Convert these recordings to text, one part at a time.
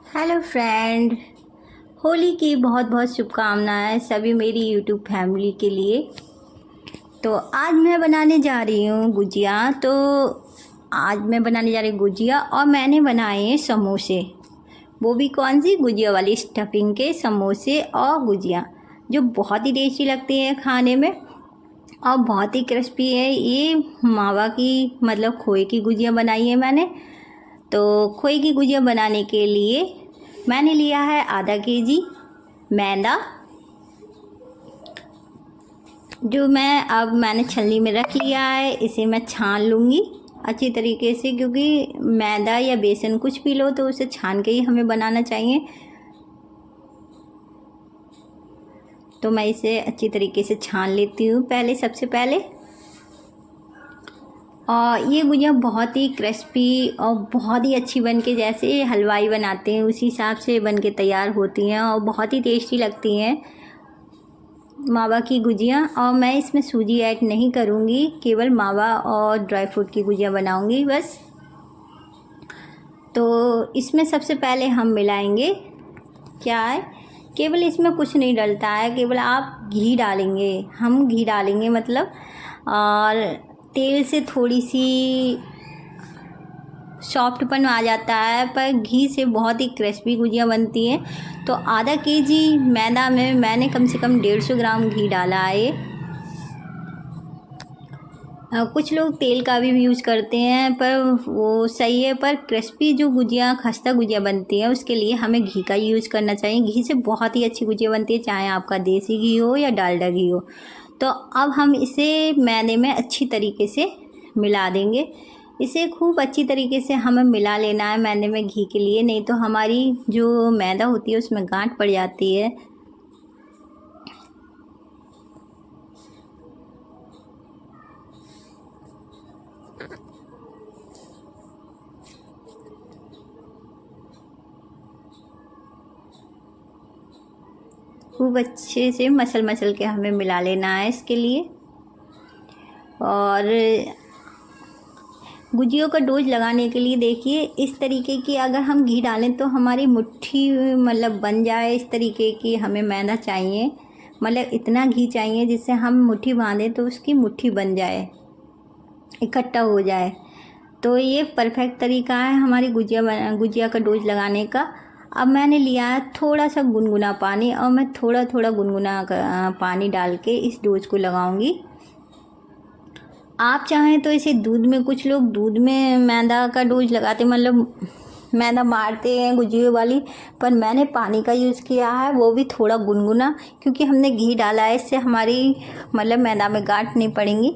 Hello friend, Holi की बहुत बहुत शुभकामनाएं सभी मेरी यूट्यूब फैमिली के लिए। तो आज मैं बनाने जा रही हूँ गुजिया। तो आज मैं बनाने जा रही हूँ गुजिया और मैंने बनाए हैं समोसे। वो भी कौन सी, गुजिया वाली स्टफिंग के समोसे और गुजिया, जो बहुत ही टेस्टी लगती है खाने में और बहुत ही क्रिस्पी है। ये मावा की मतलब खोए की गुजिया बनाई है मैंने। तो खोए की गुजिया बनाने के लिए मैंने लिया है आधा केजी मैदा, जो मैंने छलनी में रख लिया है। इसे मैं छान लूँगी अच्छी तरीके से, क्योंकि मैदा या बेसन कुछ भी लो तो उसे छान के ही हमें बनाना चाहिए। तो मैं इसे अच्छी तरीके से छान लेती हूँ सबसे पहले। और ये गुजिया बहुत ही क्रिस्पी और बहुत ही अच्छी बन के, जैसे हलवाई बनाते हैं उसी हिसाब से बन के तैयार होती हैं और बहुत ही टेस्टी लगती हैं मावा की गुजिया। और मैं इसमें सूजी ऐड नहीं करूँगी, केवल मावा और ड्राई फ्रूट की गुजिया बनाऊँगी बस। तो इसमें सबसे पहले हम मिलाएंगे क्या है, केवल इसमें कुछ नहीं डलता है, केवल आप घी डालेंगे, हम घी डालेंगे मतलब। और तेल से थोड़ी सी सॉफ्टपन आ जाता है, पर घी से बहुत ही क्रिस्पी गुजिया बनती है। तो आधा केजी मैदा में मैंने कम से कम 150 ग्राम घी डाला है। कुछ लोग तेल का भी यूज़ करते हैं, पर वो सही है, पर क्रिस्पी जो गुजिया खस्ता गुजिया बनती है उसके लिए हमें घी का यूज़ करना चाहिए। घी से बहुत ही अच्छी गुजिया बनती है, चाहे आपका देसी घी हो या डालडा घी हो। तो अब हम इसे मैदे में अच्छी तरीके से मिला देंगे। इसे खूब अच्छी तरीके से हमें मिला लेना है मैदे में घी के लिए, नहीं तो हमारी जो मैदा होती है उसमें गांठ पड़ जाती है। खूब अच्छे से मसल के हमें मिला लेना है इसके लिए। और गुजियों का डोज लगाने के लिए देखिए इस तरीके की अगर हम घी डालें तो हमारी मुट्ठी मतलब बन जाए। इस तरीके की हमें मैदा चाहिए, मतलब इतना घी चाहिए जिससे हम मुट्ठी बांधें तो उसकी मुट्ठी बन जाए, इकट्ठा हो जाए। तो ये परफेक्ट तरीका है हमारी गुजिया का डोज लगाने का। अब मैंने लिया है थोड़ा सा गुनगुना पानी, और मैं थोड़ा थोड़ा गुनगुना पानी डाल के इस डोज को लगाऊंगी। आप चाहें तो इसे दूध में, कुछ लोग दूध में मैदा का डोज लगाते, मतलब मैदा मारते हैं गुजिया वाली, पर मैंने पानी का यूज़ किया है, वो भी थोड़ा गुनगुना, क्योंकि हमने घी डाला है। इससे हमारी मतलब मैदा में गांठ नहीं पड़ेंगी।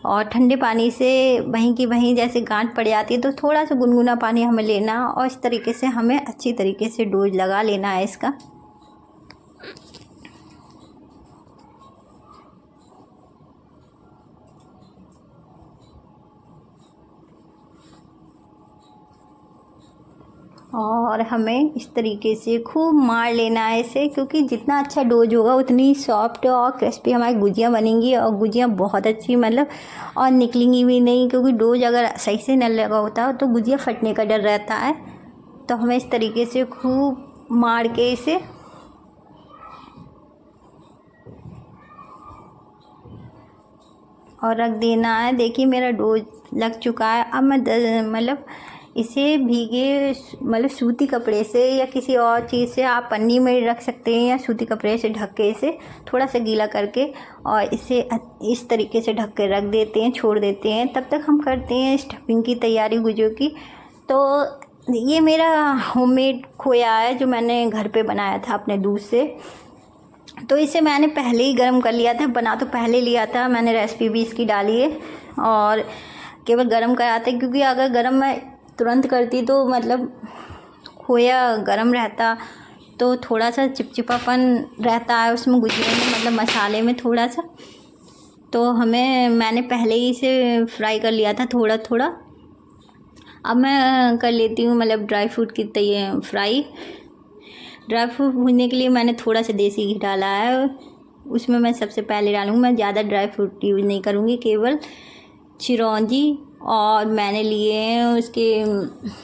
और ठंडे पानी से वहीं की वहीं जैसे गांठ पड़ जाती है, तो थोड़ा सा गुनगुना पानी हमें लेना और इस तरीके से हमें अच्छी तरीके से डोज लगा लेना है इसका। और हमें इस तरीके से खूब मार लेना है इसे, क्योंकि जितना अच्छा डोज होगा उतनी सॉफ्ट और क्रिस्पी हमारी गुजिया बनेंगी। और गुजिया बहुत अच्छी मतलब और निकलेंगी भी नहीं, क्योंकि डोज अगर सही से न लगा होता तो गुजिया फटने का डर रहता है। तो हमें इस तरीके से खूब मार के इसे और रख देना है। देखिए मेरा डोज लग चुका है। अब मैं मतलब इसे भीगे मतलब सूती कपड़े से या किसी और चीज़ से, आप पन्नी में रख सकते हैं या सूती कपड़े से ढक के इसे थोड़ा सा गीला करके, और इसे इस तरीके से ढक के रख देते हैं, छोड़ देते हैं। तब तक हम करते हैं स्टफिंग की तैयारी गुजियों की। तो ये मेरा होममेड खोया है जो मैंने घर पे बनाया था अपने दूध से। तो इसे मैंने पहले ही गर्म कर लिया था, बना तो पहले लिया था मैंने, रेसिपी भी इसकी डाली है। और केवल गर्म कराते, क्योंकि अगर गर्म मैं तुरंत करती तो मतलब खोया गर्म रहता तो थोड़ा सा चिपचिपापन रहता है उसमें गुजिया में, मतलब मसाले में थोड़ा सा। तो मैंने पहले ही इसे फ्राई कर लिया था थोड़ा थोड़ा। अब मैं कर लेती हूँ मतलब ड्राई फ्रूट की फ्राई। ड्राई फ्रूट भूनने के लिए मैंने थोड़ा सा देसी घी डाला है। उसमें मैं सबसे पहले डालूँगी, मैं ज़्यादा ड्राई फ्रूट यूज़ नहीं करूँगी, केवल चिरौंजी, और मैंने लिए हैं उसके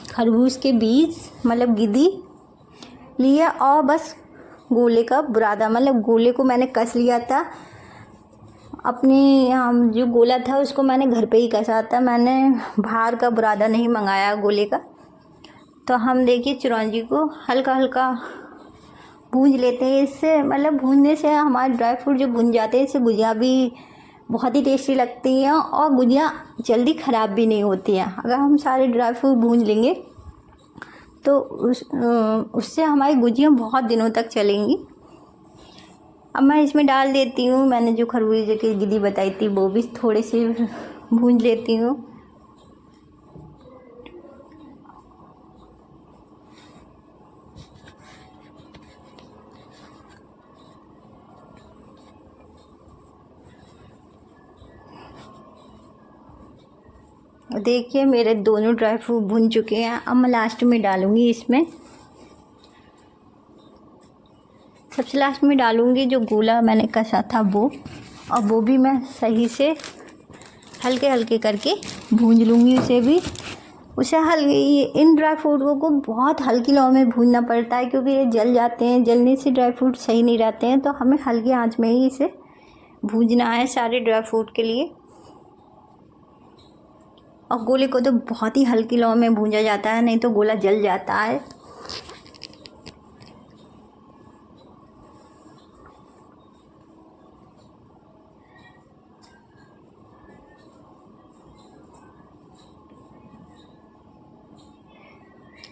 खरबूज के बीज मतलब गिद्दी, लिया और बस गोले का बुरादा, मतलब गोले को मैंने कस लिया था। अपनी जो गोला था उसको मैंने घर पे ही कसा था, मैंने बाहर का बुरादा नहीं मंगाया गोले का। तो हम देखिए चिरौंजी को हल्का हल्का भूंज लेते हैं। इससे मतलब भूनने से हमारे ड्राई फ्रूट जो भून जाते हैं, इससे गुजिया भी बहुत ही टेस्टी लगती हैं और गुजिया जल्दी ख़राब भी नहीं होती हैं। अगर हम सारे ड्राई फ्रूट भून लेंगे तो उससे हमारी गुजिया बहुत दिनों तक चलेंगी। अब मैं इसमें डाल देती हूँ, मैंने जो खरबूजे की गिरी बताई थी वो भी थोड़े से भून लेती हूँ। देखिए मेरे दोनों ड्राई फ्रूट भुन चुके हैं। अब मैं लास्ट में डालूँगी इसमें, सबसे लास्ट में डालूँगी जो गोला मैंने कसा था वो, और वो भी मैं सही से हल्के हल्के करके भूंज लूँगी उसे भी। उसे इन ड्राई फ्रूटों को बहुत हल्की लौ में भूनना पड़ता है, क्योंकि ये जल जाते हैं, जलने से ड्राई फ्रूट सही नहीं रहते हैं। तो हमें हल्की आंच में ही इसे भूनना है सारे ड्राई फ्रूट के लिए। और गोले को तो बहुत ही हल्की लौ में भूंजा जाता है, नहीं तो गोला जल जाता है।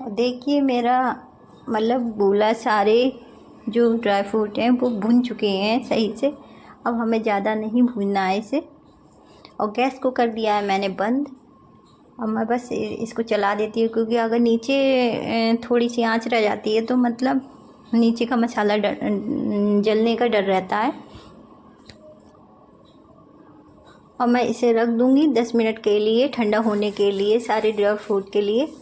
और देखिए मेरा मतलब गोला सारे जो ड्राई फ्रूट हैं वो भुन चुके हैं सही से। अब हमें ज़्यादा नहीं भूनना है इसे, और गैस को कर दिया है मैंने बंद। अब मैं बस इसको चला देती हूँ, क्योंकि अगर नीचे थोड़ी सी आंच रह जाती है तो मतलब नीचे का मसाला जलने का डर रहता है। और मैं इसे रख दूँगी 10 मिनट के लिए ठंडा होने के लिए, सारे ड्राई फ्रूट के लिए।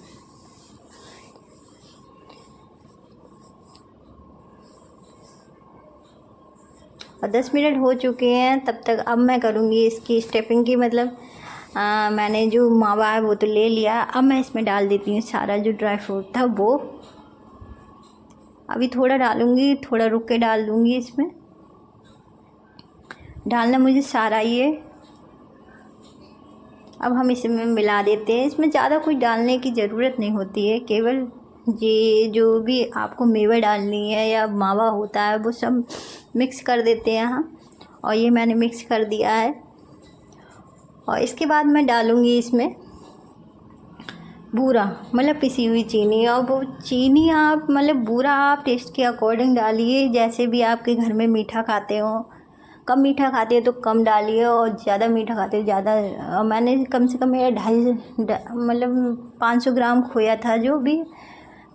और 10 मिनट हो चुके हैं, तब तक अब मैं करूँगी इसकी स्टेपिंग की, मतलब मैंने जो मावा है वो तो ले लिया। अब मैं इसमें डाल देती हूँ सारा जो ड्राई फ्रूट था वो। अभी थोड़ा डालूँगी, थोड़ा रुक के डाल दूँगी। इसमें डालना मुझे सारा ही है। अब हम इसमें मिला देते हैं। इसमें ज़्यादा कुछ डालने की ज़रूरत नहीं होती है, केवल ये जो भी आपको मेवे डालनी है या मावा होता है वो सब मिक्स कर देते हैं हम। और ये मैंने मिक्स कर दिया है। और इसके बाद मैं डालूँगी इसमें बूरा, मतलब पिसी हुई चीनी। और वो चीनी आप मतलब बूरा आप टेस्ट के अकॉर्डिंग डालिए, जैसे भी आपके घर में मीठा खाते हो। कम मीठा खाते हो तो कम डालिए, और ज़्यादा मीठा खाते हो ज़्यादा। मैंने कम से कम मेरा 250 मतलब 500 ग्राम खोया था, जो भी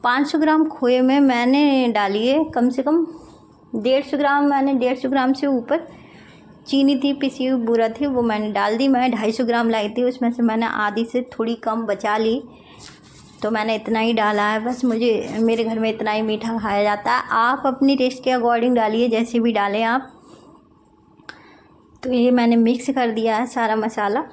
500 ग्राम खोए में मैंने डाली है कम से कम 150 ग्राम, मैंने 150 ग्राम से ऊपर चीनी थी, पिसी हुई बूरा थी, वो मैंने डाल दी। मैं 250 ग्राम लाई थी, उसमें से मैंने आधी से थोड़ी कम बचा ली, तो मैंने इतना ही डाला है। बस मेरे घर में इतना ही मीठा खाया जाता है। आप अपनी टेस्ट के अकॉर्डिंग डालिए, जैसे भी डालें आप। तो ये मैंने मिक्स कर दिया है सारा मसाला।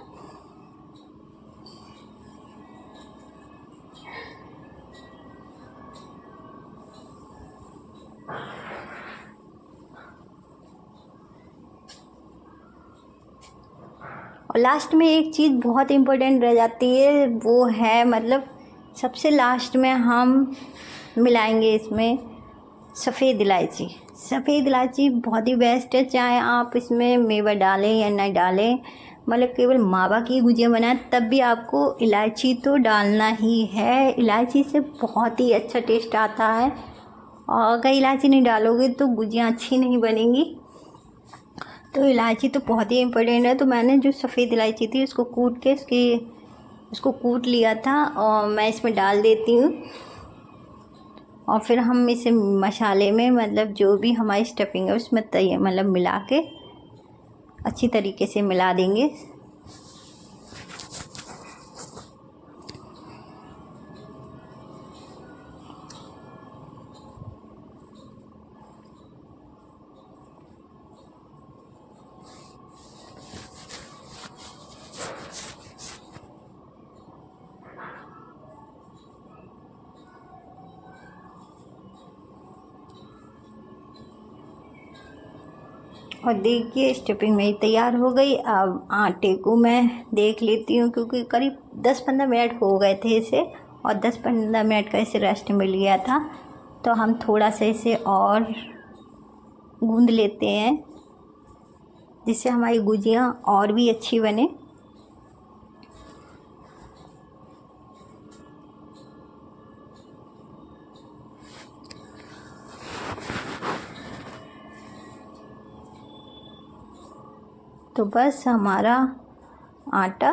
और लास्ट में एक चीज़ बहुत इम्पोर्टेंट रह जाती है, वो है मतलब सबसे लास्ट में हम मिलाएंगे इसमें सफ़ेद इलायची। सफ़ेद इलायची बहुत ही बेस्ट है, चाहे आप इसमें मेवा डालें या नहीं डालें। मतलब केवल मावा की गुजिया बनाएं तब भी आपको इलायची तो डालना ही है। इलायची से बहुत ही अच्छा टेस्ट आता है, और अगर इलायची नहीं डालोगे तो गुजिया अच्छी नहीं बनेंगी। तो इलायची तो बहुत ही इम्पोर्टेंट है। तो मैंने जो सफ़ेद इलायची थी उसको कूट के उसको कूट लिया था, और मैं इसमें डाल देती हूँ। और फिर हम इसे मसाले में मतलब जो भी हमारी स्टफिंग है उसमें मतलब मिला के अच्छी तरीके से मिला देंगे। और देखिए स्टफिंग मेरी तैयार हो गई। अब आटे को मैं देख लेती हूँ, क्योंकि करीब 10-15 मिनट हो गए थे इसे, और 10-15 मिनट का इसे रेस्ट मिल गया था। तो हम थोड़ा सा इसे और गूंद लेते हैं, जिससे हमारी गुजिया और भी अच्छी बने। तो बस हमारा आटा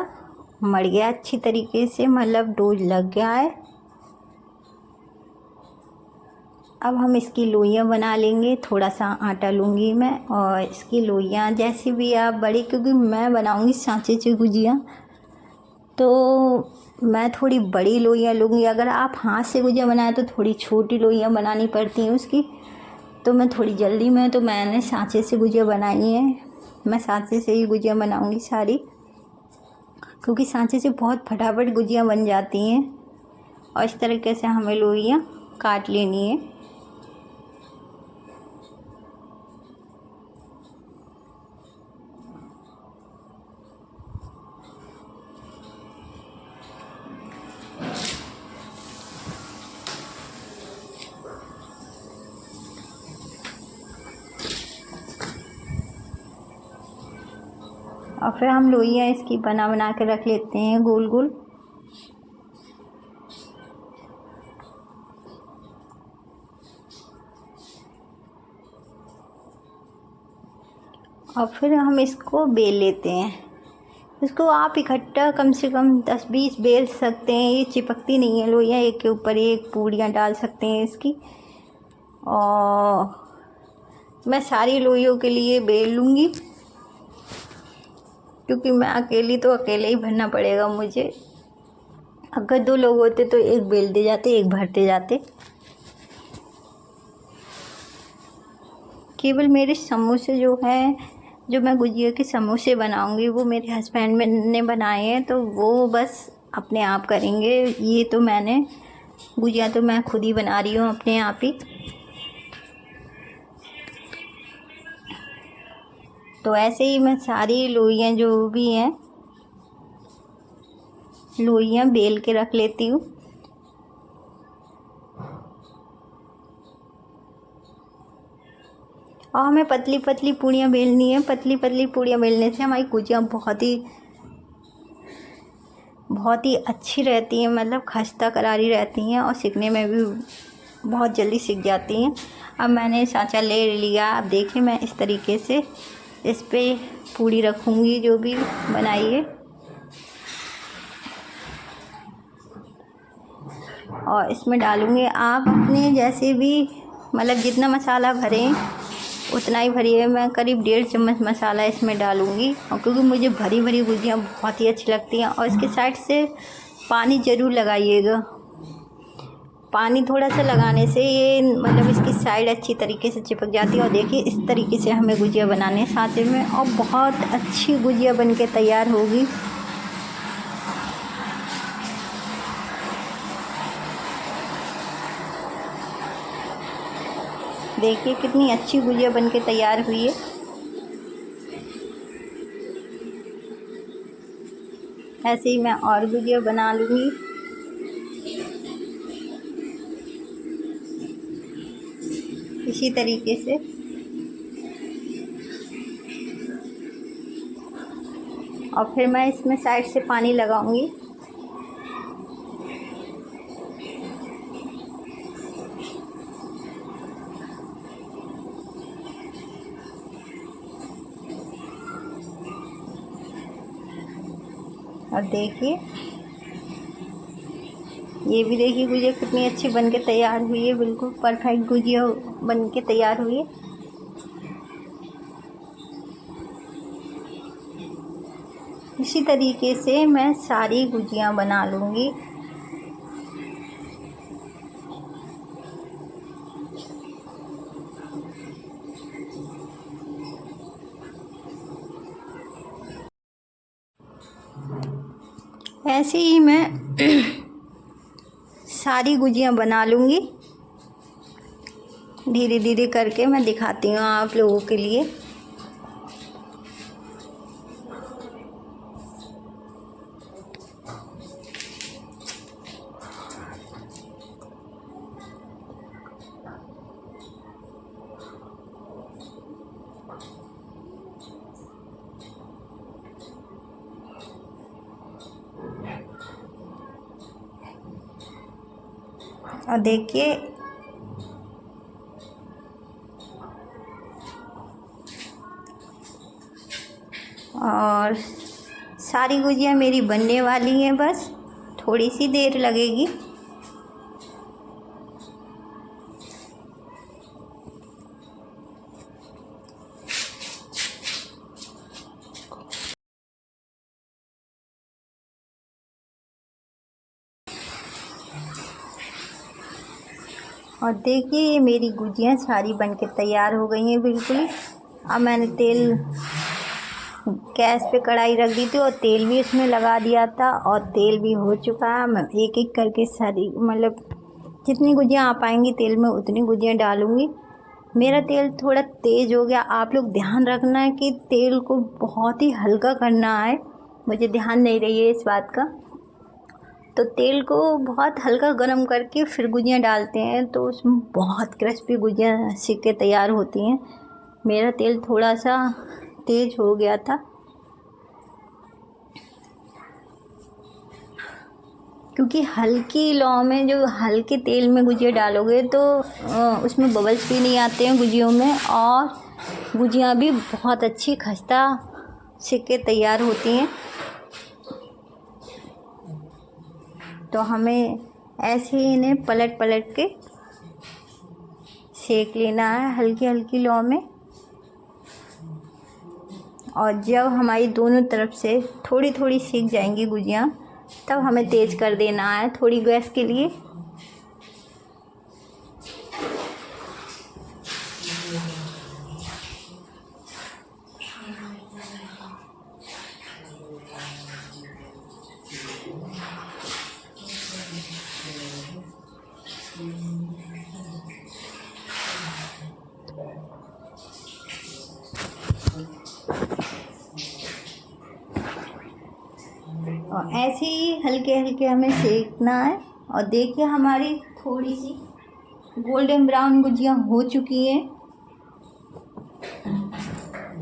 मड़ गया अच्छी तरीके से, मतलब डो लग गया है। अब हम इसकी लोइयाँ बना लेंगे। थोड़ा सा आटा लूँगी मैं, और इसकी लोइयाँ जैसी भी आप बड़ी, क्योंकि मैं बनाऊँगी सांचे से गुजिया, तो मैं थोड़ी बड़ी लोइयाँ लूँगी। अगर आप हाथ से गुजिया बनाए तो थोड़ी छोटी लोइयाँ बनानी पड़ती हैं उसकी। तो मैं थोड़ी जल्दी में, तो मैंने सांचे से गुजिया बनाई है। मैं सांचे से ही गुजिया बनाऊँगी सारी, क्योंकि सांचे से बहुत फटाफट गुजिया बन जाती हैं। और इस तरीके से हमें लोइयाँ काट लेनी है। और फिर हम लोइयाँ इसकी बना बना के रख लेते हैं गोल गोल। और फिर हम इसको बेल लेते हैं। इसको आप इकट्ठा कम से कम 10-20 बेल सकते हैं, ये चिपकती नहीं है लोइयाँ, एक के ऊपर एक पूड़ियाँ डाल सकते हैं इसकी। और मैं सारी लोइयों के लिए बेल लूँगी, क्योंकि मैं अकेली, तो अकेले ही भरना पड़ेगा मुझे। अगर 2 लोग होते तो एक बेलते जाते, एक भरते जाते। केवल मेरे समोसे जो हैं, जो मैं गुजिया के समोसे बनाऊंगी, वो मेरे हस्बैंड ने बनाए हैं, तो वो बस अपने आप करेंगे। ये तो मैंने गुजिया तो मैं खुद ही बना रही हूँ अपने आप ही। तो ऐसे ही मैं सारी लोइयाँ जो भी हैं, लोइयाँ बेल के रख लेती हूँ। और हमें पतली पतली पूड़ियाँ बेलनी है। पतली पतली पूड़ियाँ बेलने से हमारी गुजिया बहुत ही अच्छी रहती हैं, मतलब खस्ता करारी रहती हैं, और सिकने में भी बहुत जल्दी सिक जाती हैं। अब मैंने सांचा ले लिया। अब देखिए मैं इस तरीके से इस पे पूड़ी रखूँगी जो भी बनाई है, और इसमें डालूँगी। आप अपने जैसे भी, मतलब जितना मसाला भरें उतना ही भरिए। मैं करीब 1.5 चम्मच मसाला इसमें डालूँगी, और क्योंकि मुझे भरी भरी गुजिया बहुत ही अच्छी लगती हैं। और इसके साइड से पानी ज़रूर लगाइएगा। पानी थोड़ा सा लगाने से ये, मतलब इसकी साइड अच्छी तरीके से चिपक जाती है। और देखिए इस तरीके से हमें गुजिया बनाने हैं सांचे में, और बहुत अच्छी गुजिया बन के तैयार होगी। देखिए कितनी अच्छी गुजिया बन के तैयार हुई है। ऐसे ही मैं और गुजिया बना लूँगी। इसी तरीके से। और फिर मैं इसमें साइड से पानी लगाऊंगी। और देखिए ये भी, देखिए गुजिया कितनी अच्छी बन के तैयार हुई है। बिल्कुल परफेक्ट गुजिया बन के तैयार हुई है। इसी तरीके से मैं सारी गुजिया बना लूँगी। ऐसे ही मैं सारी गुजिया बना लूँगी। धीरे धीरे करके मैं दिखाती हूँ आप लोगों के लिए। और देखिए और सारी गुजिया मेरी बनने वाली हैं, बस थोड़ी सी देर लगेगी। और देखिए मेरी गुजिया सारी बनके तैयार हो गई हैं बिल्कुल ही। अब मैंने तेल गैस पे कढ़ाई रख दी थी और तेल भी इसमें लगा दिया था और तेल भी हो चुका है। मैं एक एक करके सारी मतलब जितनी गुजिया आ पाएंगी तेल में उतनी गुजिया डालूँगी। मेरा तेल थोड़ा तेज़ हो गया, आप लोग ध्यान रखना है कि तेल को बहुत ही हल्का करना है, मुझे ध्यान नहीं रही है इस बात का। तो तेल को बहुत हल्का गरम करके फिर गुजिया डालते हैं तो उसमें बहुत क्रिस्पी गुजिया सिक के तैयार होती हैं। मेरा तेल थोड़ा सा तेज़ हो गया था, क्योंकि हल्की लौ में जो हल्के तेल में गुजिया डालोगे तो उसमें बबल्स भी नहीं आते हैं गुजियों में, और गुजिया भी बहुत अच्छी खस्ता सिक के तैयार होती हैं। तो हमें ऐसे ही इन्हें पलट पलट के सेक लेना है हल्की हल्की लौ में। और जब हमारी दोनों तरफ से थोड़ी थोड़ी सीख जाएंगी गुजिया तब हमें तेज़ कर देना है थोड़ी गैस के लिए। और ऐसे ही हल्के हल्के हमें सेकना है। और देखिए हमारी थोड़ी सी गोल्डन ब्राउन गुजिया हो चुकी है।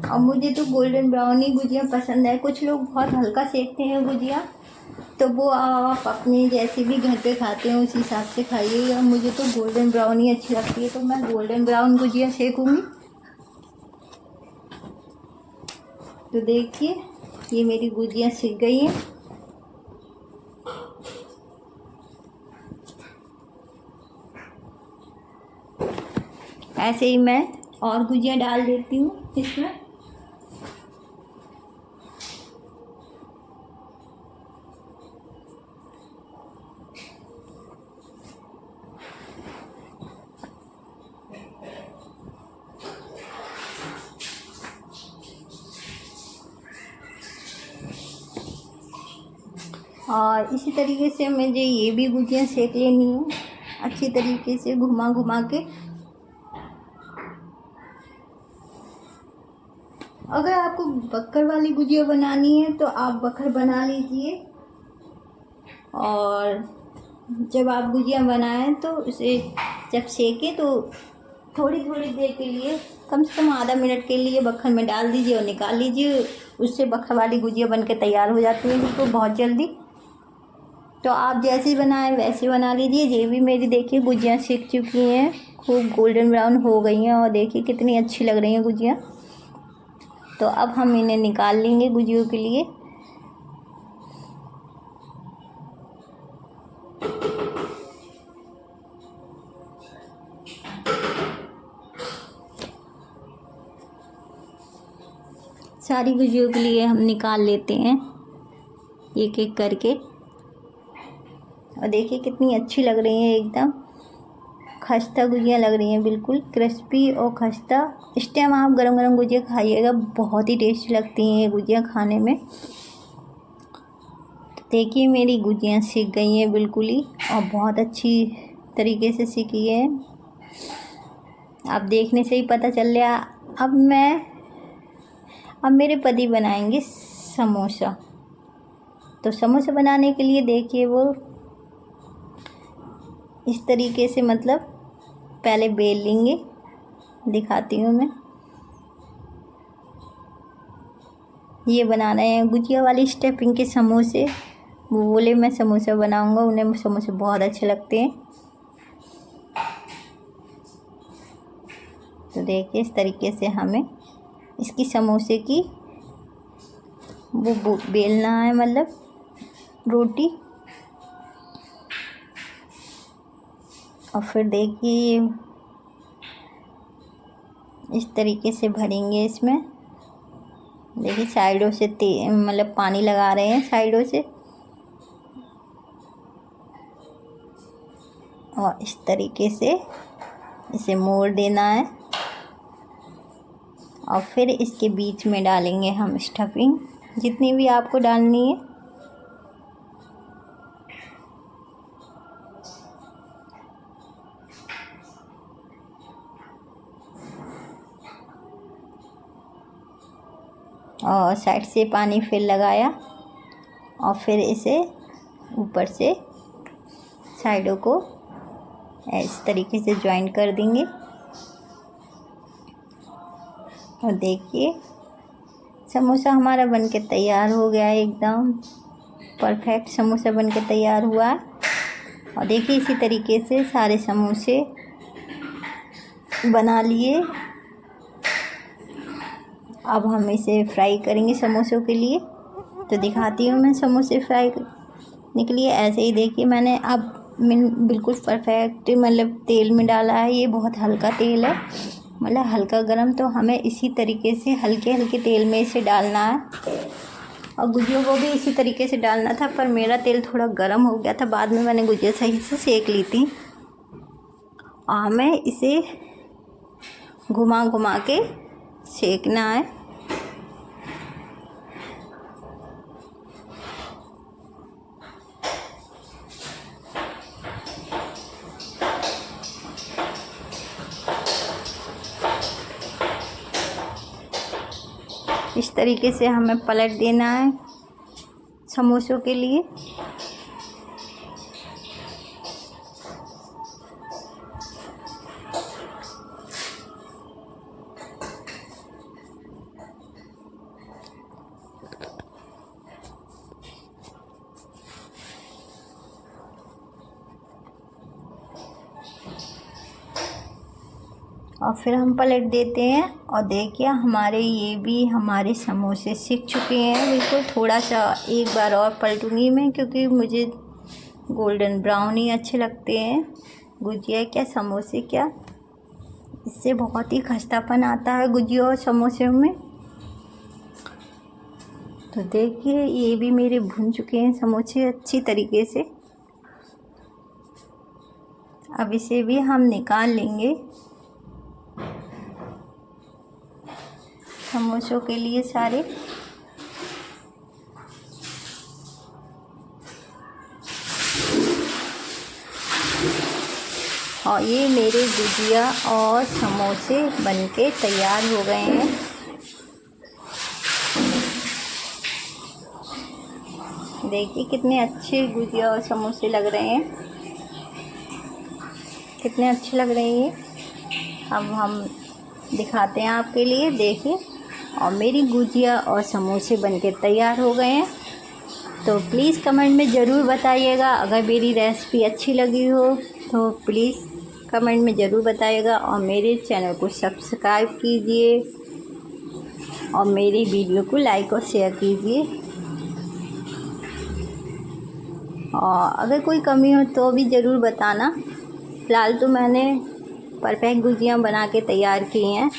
और मुझे तो गोल्डन ब्राउन ही गुजिया पसंद है। कुछ लोग बहुत हल्का सेकते हैं गुजिया, तो वो आप अपने जैसे भी घर पे खाते हैं उस हिसाब से खाइए। और मुझे तो गोल्डन ब्राउन ही अच्छी लगती है, तो मैं गोल्डन ब्राउन गुजिया सेकूँगी। तो देखिए ये मेरी गुजिया सिक गई हैं। ऐसे ही मैं और गुजिया डाल देती हूँ इसमें। और इसी तरीके से मुझे ये भी गुजिया सेक लेनी है अच्छी तरीके से घुमा घुमा के। अगर आपको बक्कर वाली गुजिया बनानी है तो आप बक्कर बना लीजिए। और जब आप गुजिया बनाएं तो उसे जब सेकें तो थोड़ी थोड़ी देर के लिए कम से कम आधा मिनट के लिए बक्खर में डाल दीजिए और निकाल लीजिए। उससे बक्खर वाली गुजिया बनके तैयार हो जाती है बिल्कुल बहुत जल्दी। तो आप जैसे बनाएं वैसे बना लीजिए। ये भी मेरी देखिए गुजिया सेक चुकी हैं, खूब गोल्डन ब्राउन हो गई हैं और देखिए कितनी अच्छी लग रही हैं गुजिया। तो अब हम इन्हें निकाल लेंगे गुजियों के लिए। सारी गुजियों के लिए हम निकाल लेते हैं एक एक करके। और देखिए कितनी अच्छी लग रही हैं, एकदम खस्ता गुजिया लग रही हैं, बिल्कुल क्रिस्पी और खस्ता। इस टाइम आप गरम गरम गुजिया खाइएगा, बहुत ही टेस्टी लगती हैं ये गुजिया खाने में। देखिए मेरी गुजिया सीख गई हैं बिल्कुल ही, और बहुत अच्छी तरीके से सीखी है। आप देखने से ही पता चल रहा। अब मेरे पति बनाएंगे समोसा। तो समोसा बनाने के लिए देखिए वो इस तरीके से मतलब पहले बेल लेंगे, दिखाती हूँ मैं। ये बनाना है गुजिया वाली स्टफिंग के समोसे। वो बोले मैं समोसा बनाऊंगा, उन्हें समोसे बहुत अच्छे लगते हैं। तो देखिए इस तरीके से हमें इसकी समोसे की वो बेलना है, मतलब रोटी। और फिर देखिए इस तरीके से भरेंगे इसमें। देखिए साइडों से मतलब पानी लगा रहे हैं साइडों से, और इस तरीके से इसे मोड़ देना है। और फिर इसके बीच में डालेंगे हम स्टफिंग, जितनी भी आपको डालनी है। और साइड से पानी फिर लगाया, और फिर इसे ऊपर से साइडों को इस तरीके से ज्वाइन कर देंगे। और देखिए समोसा हमारा बनके तैयार हो गया है, एकदम परफेक्ट समोसा बनके तैयार हुआ है। और देखिए इसी तरीके से सारे समोसे बना लिए। अब हम इसे फ्राई करेंगे समोसों के लिए। तो दिखाती हूँ मैं समोसे फ्राई करने के लिए। ऐसे ही देखिए मैंने अब बिल्कुल परफेक्ट मतलब तेल में डाला है। ये बहुत हल्का तेल है, मतलब हल्का गरम। तो हमें इसी तरीके से हल्के हल्के तेल में इसे डालना है। और गुजियों को भी इसी तरीके से डालना था, पर मेरा तेल थोड़ा गर्म हो गया था। बाद में मैंने गुजिया सही से सेक ली थी। और हमें इसे घुमा घुमा के सेकना है। इस तरीके से हमें पलट देना है समोसों के लिए। और फिर हम पलट देते हैं। और देखिए हमारे समोसे सिक चुके हैं बिल्कुल। थोड़ा सा एक बार और पलटूंगी मैं, क्योंकि मुझे गोल्डन ब्राउन ही अच्छे लगते हैं। गुजिया क्या समोसे क्या, इससे बहुत ही खस्तापन आता है गुजिया और समोसे में। तो देखिए ये भी मेरे भुन चुके हैं समोसे अच्छी तरीके से। अब इसे भी हम निकाल लेंगे समोसों के लिए सारे। और ये मेरे गुजिया और समोसे बनके तैयार हो गए हैं। देखिए कितने अच्छे गुजिया और समोसे लग रहे हैं, कितने अच्छे लग रहे हैं। अब हम दिखाते हैं आपके लिए। देखिए और मेरी गुजिया और समोसे बनके तैयार हो गए हैं। तो प्लीज़ कमेंट में ज़रूर बताइएगा। अगर मेरी रेसिपी अच्छी लगी हो तो प्लीज़ कमेंट में ज़रूर बताइएगा। और मेरे चैनल को सब्सक्राइब कीजिए और मेरी वीडियो को लाइक और शेयर कीजिए। और अगर कोई कमी हो तो भी ज़रूर बताना। फ़िलहाल तो मैंने परफेक्ट गुजिया बना के तैयार की हैं।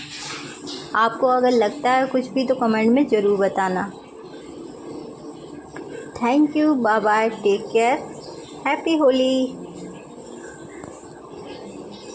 आपको अगर लगता है कुछ भी तो कमेंट में ज़रूर बताना। Thank you, bye bye, take care, happy Holi.